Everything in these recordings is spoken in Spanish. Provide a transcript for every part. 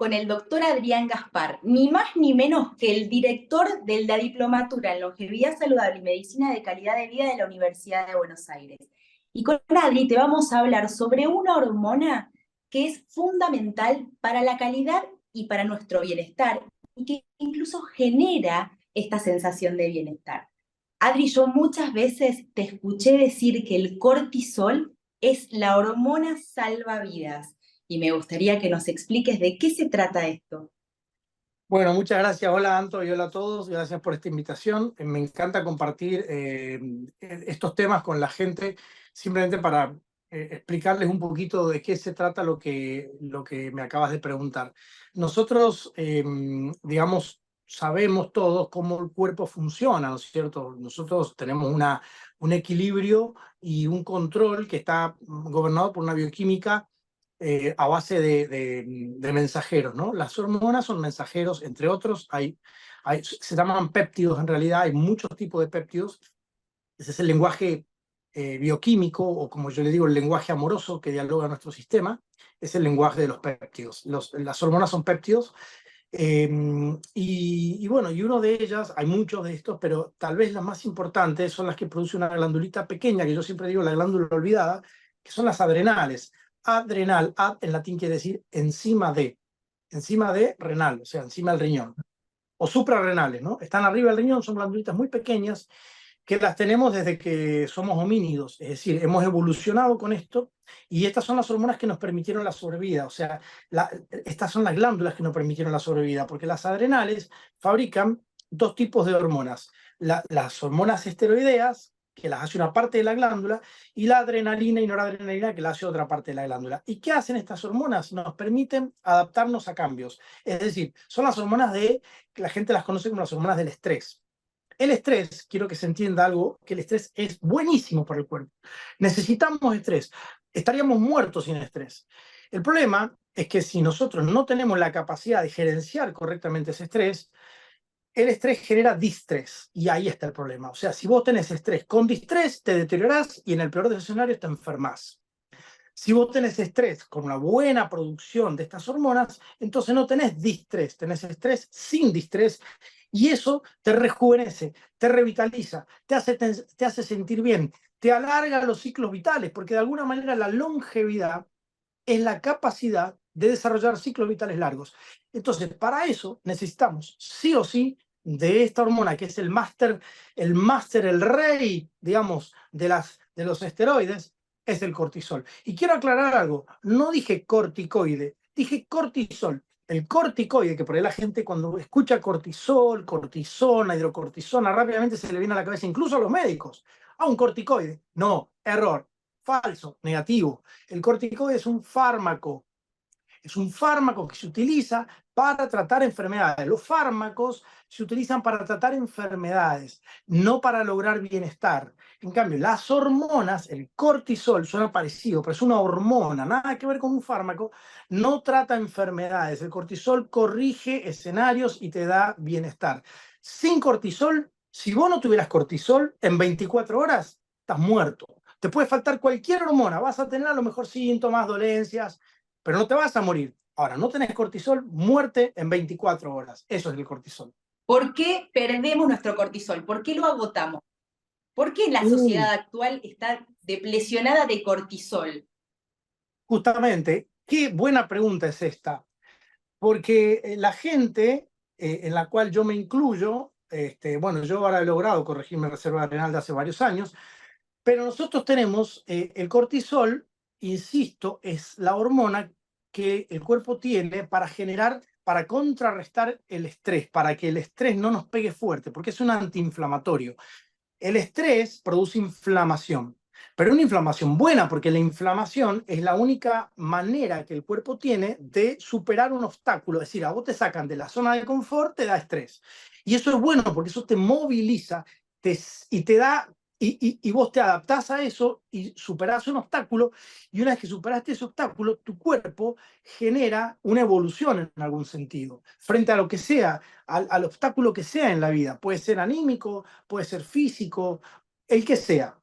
con el doctor Adrián Gaspar, ni más ni menos que el director de la Diplomatura en Longevidad Saludable y Medicina de Calidad de Vida de la Universidad de Buenos Aires. Y con Adri te vamos a hablar sobre una hormona que es fundamental para la calidad y para nuestro bienestar, y que incluso genera esta sensación de bienestar. Adri, yo muchas veces te escuché decir que el cortisol es la hormona salvavidas y me gustaría que nos expliques de qué se trata esto. Bueno, muchas gracias. Hola, Anto, y hola a todos. Gracias por esta invitación. Me encanta compartir estos temas con la gente, simplemente para explicarles un poquito de qué se trata lo que me acabas de preguntar. Nosotros, digamos, sabemos todos cómo el cuerpo funciona, ¿no es cierto? Nosotros tenemos un equilibrio y un control que está gobernado por una bioquímica a base de mensajeros, ¿no? Las hormonas son mensajeros, entre otros, se llaman péptidos en realidad, hay muchos tipos de péptidos. Ese es el lenguaje bioquímico, o como yo le digo, el lenguaje amoroso que dialoga nuestro sistema, es el lenguaje de los péptidos. Las hormonas son péptidos, y bueno, y uno de ellas, hay muchos de estos, pero tal vez las más importantes son las que produce una glandulita pequeña, que yo siempre digo la glándula olvidada, que son las adrenales. Adrenal, ad en latín quiere decir encima de renal, o sea, encima del riñón. O suprarrenales, ¿no? Están arriba del riñón, son glandulitas muy pequeñas que las tenemos desde que somos homínidos, es decir, hemos evolucionado con esto, y estas son las hormonas que nos permitieron la sobrevida, o sea, estas son las glándulas que nos permitieron la sobrevida, porque las adrenales fabrican dos tipos de hormonas, las hormonas esteroideas, que las hace una parte de la glándula, y la adrenalina y noradrenalina, que la hace otra parte de la glándula. ¿Y qué hacen estas hormonas? Nos permiten adaptarnos a cambios, es decir, son las hormonas que la gente las conoce como las hormonas del estrés. El estrés, quiero que se entienda algo, que el estrés es buenísimo para el cuerpo. Necesitamos estrés. Estaríamos muertos sin estrés. El problema es que si nosotros no tenemos la capacidad de gerenciar correctamente ese estrés, el estrés genera distrés. Y ahí está el problema. O sea, si vos tenés estrés con distrés, te deteriorás y en el peor de los escenarios te enfermás. Si vos tenés estrés con una buena producción de estas hormonas, entonces no tenés distrés, tenés estrés sin distrés, y eso te rejuvenece, te revitaliza, te hace sentir bien, te alarga los ciclos vitales, porque de alguna manera la longevidad es la capacidad de desarrollar ciclos vitales largos. Entonces, para eso necesitamos sí o sí de esta hormona, que es el rey, digamos, de los esteroides, es el cortisol. Y quiero aclarar algo, no dije corticoide, dije cortisol. El corticoide, que por ahí la gente cuando escucha cortisol, cortisona, hidrocortisona, rápidamente se le viene a la cabeza, incluso a los médicos, un corticoide. No, error, falso, negativo. El corticoide es un fármaco que se utiliza para tratar enfermedades. Los fármacos se utilizan para tratar enfermedades, no para lograr bienestar. En cambio, las hormonas, el cortisol, suena parecido, pero es una hormona, nada que ver con un fármaco, no trata enfermedades. El cortisol corrige escenarios y te da bienestar. Sin cortisol, si vos no tuvieras cortisol, en 24 horas estás muerto. Te puede faltar cualquier hormona, vas a tener a lo mejor síntomas, dolencias, pero no te vas a morir. Ahora, no tenés cortisol, muerte en 24 horas. Eso es el cortisol. ¿Por qué perdemos nuestro cortisol? ¿Por qué lo agotamos? ¿Por qué la sociedad actual está deplecionada de cortisol? Justamente, qué buena pregunta es esta, porque la gente, en la cual yo me incluyo, bueno, yo ahora he logrado corregir mi reserva renal de hace varios años, pero nosotros tenemos el cortisol, insisto, es la hormona que el cuerpo tiene para contrarrestar el estrés, para que el estrés no nos pegue fuerte, porque es un antiinflamatorio. El estrés produce inflamación, pero una inflamación buena, porque la inflamación es la única manera que el cuerpo tiene de superar un obstáculo. Es decir, a vos te sacan de la zona de confort, te da estrés. Y eso es bueno, porque eso te moviliza y te da y vos te adaptás a eso y superás un obstáculo, y una vez que superaste ese obstáculo, tu cuerpo genera una evolución en algún sentido, frente a lo que sea, al obstáculo que sea en la vida. Puede ser anímico, puede ser físico, el que sea.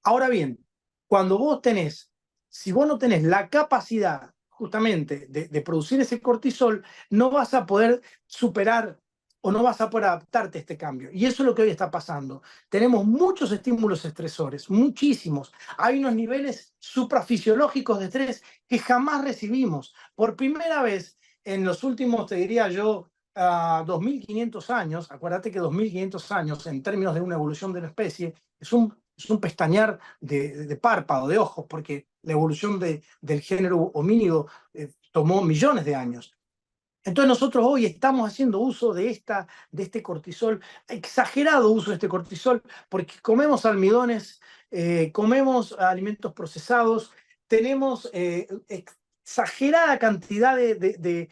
Ahora bien, cuando vos tenés, si vos no tenés la capacidad justamente de producir ese cortisol, no vas a poder superar o no vas a poder adaptarte a este cambio. Y eso es lo que hoy está pasando. Tenemos muchos estímulos estresores, muchísimos. Hay unos niveles suprafisiológicos de estrés que jamás recibimos. Por primera vez en los últimos, te diría yo, 2500 años, acuérdate que 2500 años en términos de una evolución de la especie es un pestañear de párpado, de ojos, porque la evolución del género homínido tomó millones de años. Entonces nosotros hoy estamos haciendo uso de este cortisol, exagerado uso de este cortisol, porque comemos almidones, comemos alimentos procesados, tenemos exagerada cantidad de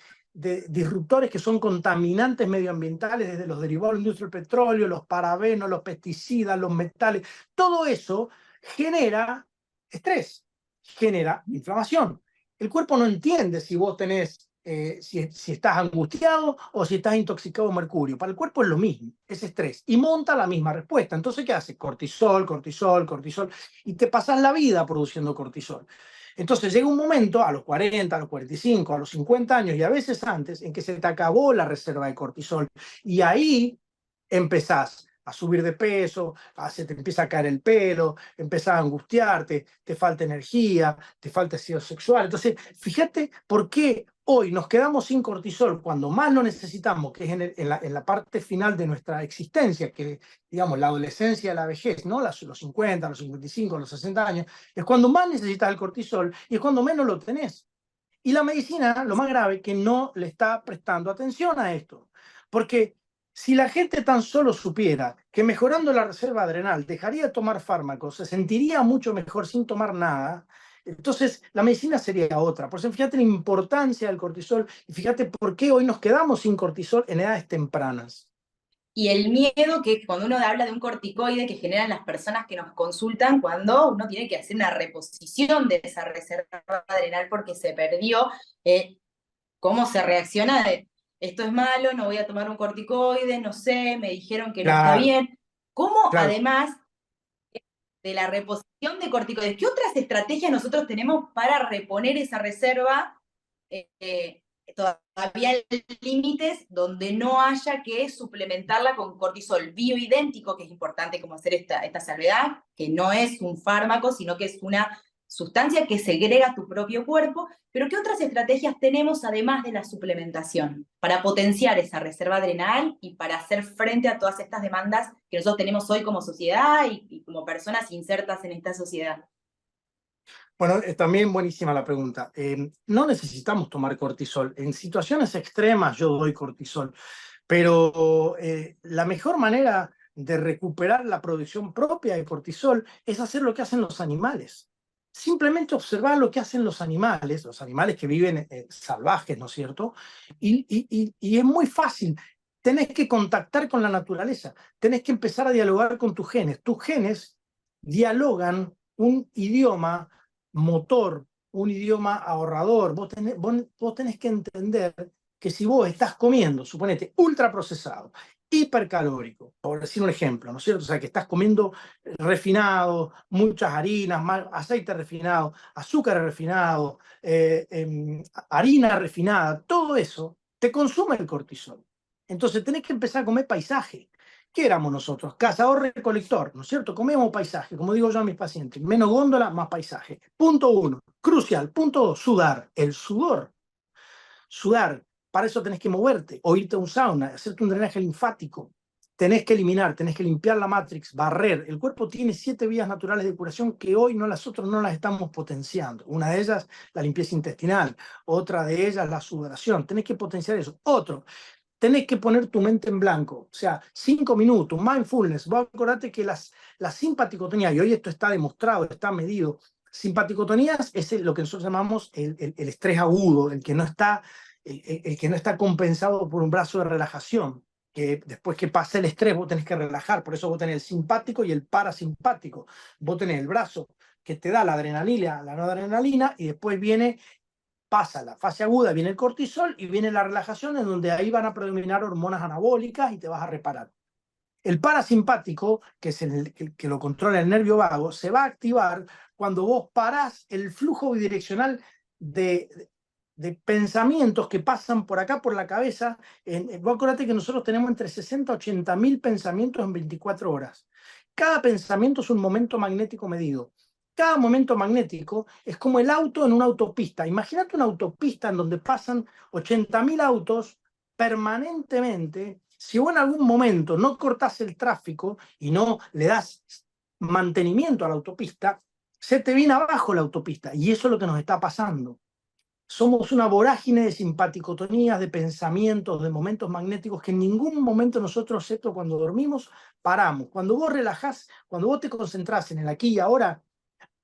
disruptores que son contaminantes medioambientales, desde los derivados de la industria del petróleo, los parabenos, los pesticidas, los metales. Todo eso genera estrés, genera inflamación. El cuerpo no entiende si vos tenés si estás angustiado o si estás intoxicado de mercurio. Para el cuerpo es lo mismo, es estrés, y monta la misma respuesta. Entonces, ¿qué hace? Cortisol, cortisol, cortisol, y te pasas la vida produciendo cortisol. Entonces llega un momento, a los 40, a los 45, a los 50 años, y a veces antes, en que se te acabó la reserva de cortisol, y ahí empezás a subir de peso, se te empieza a caer el pelo, empezás a angustiarte, te falta energía, te falta deseo sexual. Entonces, fíjate por qué hoy nos quedamos sin cortisol cuando más lo necesitamos, que es en la parte final de nuestra existencia, que digamos la adolescencia, la vejez, ¿no? Los 50, los 55, los 60 años, es cuando más necesitas el cortisol y es cuando menos lo tenés. Y la medicina, lo más grave, que no le está prestando atención a esto. Porque si la gente tan solo supiera que mejorando la reserva adrenal dejaría de tomar fármacos, se sentiría mucho mejor sin tomar nada, entonces la medicina sería otra. Por eso fíjate la importancia del cortisol y fíjate por qué hoy nos quedamos sin cortisol en edades tempranas. Y el miedo que cuando uno habla de un corticoide que generan las personas que nos consultan cuando uno tiene que hacer una reposición de esa reserva adrenal porque se perdió, cómo se reacciona de esto es malo, no voy a tomar un corticoide, no sé, me dijeron que no está Claro, bien. ¿Cómo claro. además de la reposición de corticoides, qué otras estrategias nosotros tenemos para reponer esa reserva? Todavía hay límites donde no haya que suplementarla con cortisol bioidéntico, que es importante como hacer esta salvedad, que no es un fármaco, sino que es una sustancia que segrega tu propio cuerpo. Pero ¿qué otras estrategias tenemos además de la suplementación para potenciar esa reserva adrenal y para hacer frente a todas estas demandas que nosotros tenemos hoy como sociedad y como personas insertas en esta sociedad? Bueno, también buenísima la pregunta. No necesitamos tomar cortisol. En situaciones extremas yo doy cortisol, pero la mejor manera de recuperar la producción propia de cortisol es hacer lo que hacen los animales. Simplemente observar lo que hacen los animales que viven salvajes, ¿no es cierto? Y es muy fácil. Tenés que contactar con la naturaleza, tenés que empezar a dialogar con tus genes. Tus genes dialogan un idioma motor, un idioma ahorrador. Vos tenés que entender que si vos estás comiendo, suponete, ultraprocesado, hipercalórico, por decir un ejemplo, ¿no es cierto? O sea, que estás comiendo refinado, muchas harinas, aceite refinado, azúcar refinado, harina refinada, todo eso te consume el cortisol. Entonces tenés que empezar a comer paisaje. ¿Qué éramos nosotros? Cazador-recolector, ¿no es cierto? Comemos paisaje, como digo yo a mis pacientes. Menos góndola, más paisaje. Punto uno. Crucial. Punto dos. Sudar. El sudor. Sudar. Para eso tenés que moverte, o irte a un sauna, hacerte un drenaje linfático. Tenés que eliminar, tenés que limpiar la matrix, barrer. El cuerpo tiene 7 vías naturales de curación que hoy nosotros no las estamos potenciando. Una de ellas, la limpieza intestinal. Otra de ellas, la sudoración. Tenés que potenciar eso. Otro, tenés que poner tu mente en blanco, o sea, 5 minutos, mindfulness. Vos acordate que la simpaticotonía, y hoy esto está demostrado, está medido, simpaticotonías es lo que nosotros llamamos el estrés agudo, el que no está compensado por un brazo de relajación, que después que pase el estrés vos tenés que relajar, por eso vos tenés el simpático y el parasimpático. Vos tenés el brazo que te da la adrenalina, la noradrenalina, y después pasa la fase aguda, viene el cortisol y viene la relajación, en donde ahí van a predominar hormonas anabólicas y te vas a reparar. El parasimpático, que es que lo controla el nervio vago, se va a activar cuando vos parás el flujo bidireccional de pensamientos que pasan por acá, por la cabeza. Vos acordate que nosotros tenemos entre 60 a 80 mil pensamientos en 24 horas. Cada pensamiento es un momento magnético medido. Cada momento magnético es como el auto en una autopista. Imagínate una autopista en donde pasan 80.000 autos permanentemente. Si vos en algún momento no cortás el tráfico y no le das mantenimiento a la autopista, se te viene abajo la autopista. Y eso es lo que nos está pasando. Somos una vorágine de simpaticotonías, de pensamientos, de momentos magnéticos que en ningún momento nosotros, excepto cuando dormimos, paramos. Cuando vos relajás, cuando vos te concentrás en el aquí y ahora,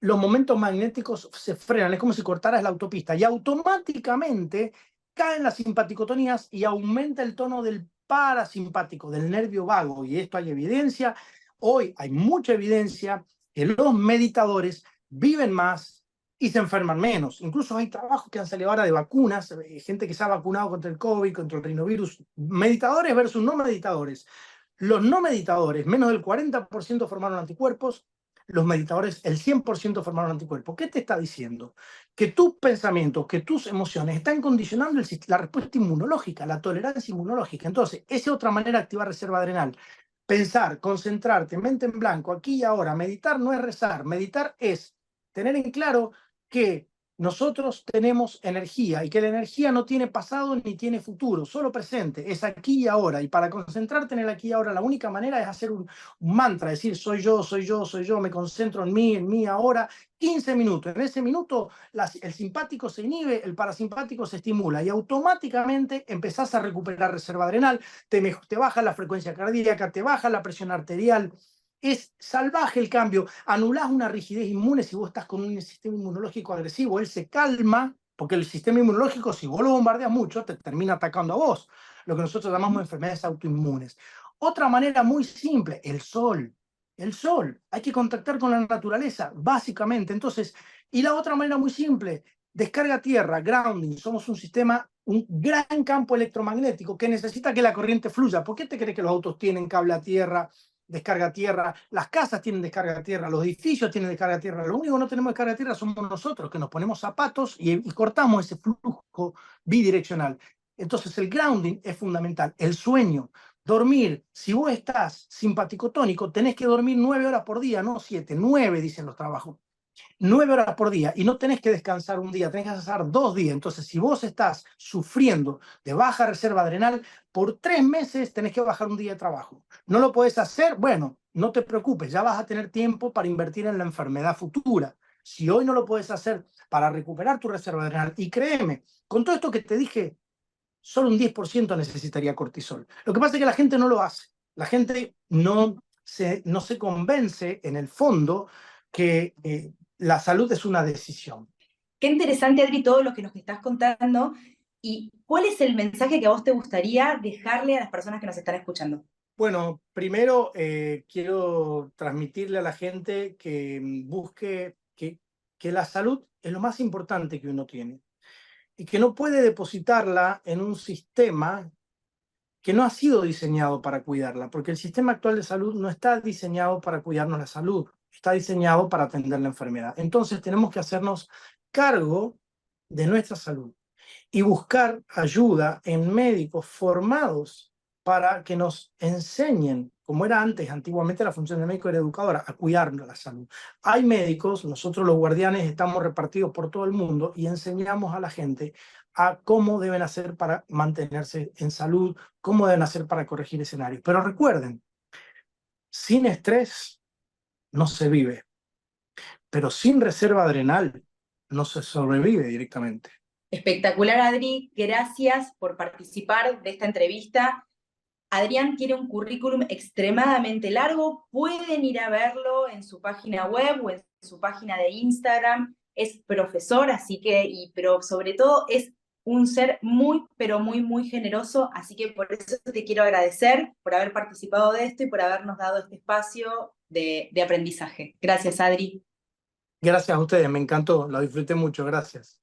los momentos magnéticos se frenan. Es como si cortaras la autopista y automáticamente caen las simpaticotonías y aumenta el tono del parasimpático, del nervio vago. Y esto hay evidencia. Hoy hay mucha evidencia que los meditadores viven más y se enferman menos. Incluso hay trabajos que han salido ahora de vacunas, gente que se ha vacunado contra el COVID, contra el rinovirus, meditadores versus no meditadores. Los no meditadores, menos del 40% formaron anticuerpos, los meditadores el 100% formaron anticuerpos. ¿Qué te está diciendo? Que tus pensamientos, que tus emociones están condicionando la respuesta inmunológica, la tolerancia inmunológica. Entonces, esa es otra manera de activar reserva adrenal. Pensar, concentrarte, mente en blanco, aquí y ahora. Meditar no es rezar, meditar es tener en claro que nosotros tenemos energía y que la energía no tiene pasado ni tiene futuro, solo presente, es aquí y ahora. Y para concentrarte en el aquí y ahora, la única manera es hacer un mantra, decir soy yo, soy yo, soy yo, me concentro en mí ahora, 15 minutos. En ese minuto el simpático se inhibe, el parasimpático se estimula y automáticamente empezás a recuperar reserva adrenal, te baja la frecuencia cardíaca, te baja la presión arterial. Es salvaje el cambio. Anulás una rigidez inmune si vos estás con un sistema inmunológico agresivo. Él se calma, porque el sistema inmunológico, si vos lo bombardeas mucho, te termina atacando a vos. Lo que nosotros llamamos enfermedades autoinmunes. Otra manera muy simple, el sol. El sol. Hay que contactar con la naturaleza, básicamente. Entonces, y la otra manera muy simple, descarga tierra, grounding. Somos un sistema, un gran campo electromagnético que necesita que la corriente fluya. ¿Por qué te crees que los autos tienen cable a tierra, descarga tierra, las casas tienen descarga tierra, los edificios tienen descarga tierra? Lo único que no tenemos descarga tierra somos nosotros, que nos ponemos zapatos y cortamos ese flujo bidireccional. Entonces el grounding es fundamental. El sueño, dormir. Si vos estás simpaticotónico, tenés que dormir 9 horas por día, no 7, 9 dicen los trabajos. 9 horas por día y no tenés que descansar un día, tenés que descansar 2 días. Entonces, si vos estás sufriendo de baja reserva adrenal, por 3 meses tenés que bajar un día de trabajo. ¿No lo podés hacer? Bueno, no te preocupes, ya vas a tener tiempo para invertir en la enfermedad futura. Si hoy no lo podés hacer para recuperar tu reserva adrenal, y créeme, con todo esto que te dije, solo un 10% necesitaría cortisol. Lo que pasa es que la gente no lo hace. La gente no se convence en el fondo que la salud es una decisión. Qué interesante, Adri, todo lo que nos estás contando. ¿Y cuál es el mensaje que a vos te gustaría dejarle a las personas que nos están escuchando? Bueno, primero quiero transmitirle a la gente que busque que la salud es lo más importante que uno tiene y que no puede depositarla en un sistema que no ha sido diseñado para cuidarla, porque el sistema actual de salud no está diseñado para cuidarnos la salud, está diseñado para atender la enfermedad. Entonces tenemos que hacernos cargo de nuestra salud y buscar ayuda en médicos formados para que nos enseñen, como era antes, antiguamente la función del médico era educadora, a cuidarnos la salud. Hay médicos, nosotros los guardianes estamos repartidos por todo el mundo y enseñamos a la gente a cómo deben hacer para mantenerse en salud, cómo deben hacer para corregir escenarios. Pero recuerden, sin estrés no se vive, pero sin reserva adrenal no se sobrevive directamente. Espectacular, Adri. Gracias por participar de esta entrevista. Adrián tiene un currículum extremadamente largo. Pueden ir a verlo en su página web o en su página de Instagram. Es profesor, así que, pero sobre todo es un ser muy, pero muy, muy generoso. Así que por eso te quiero agradecer por haber participado de esto y por habernos dado este espacio de aprendizaje. Gracias, Adri. Gracias a ustedes, me encantó, lo disfruté mucho, gracias.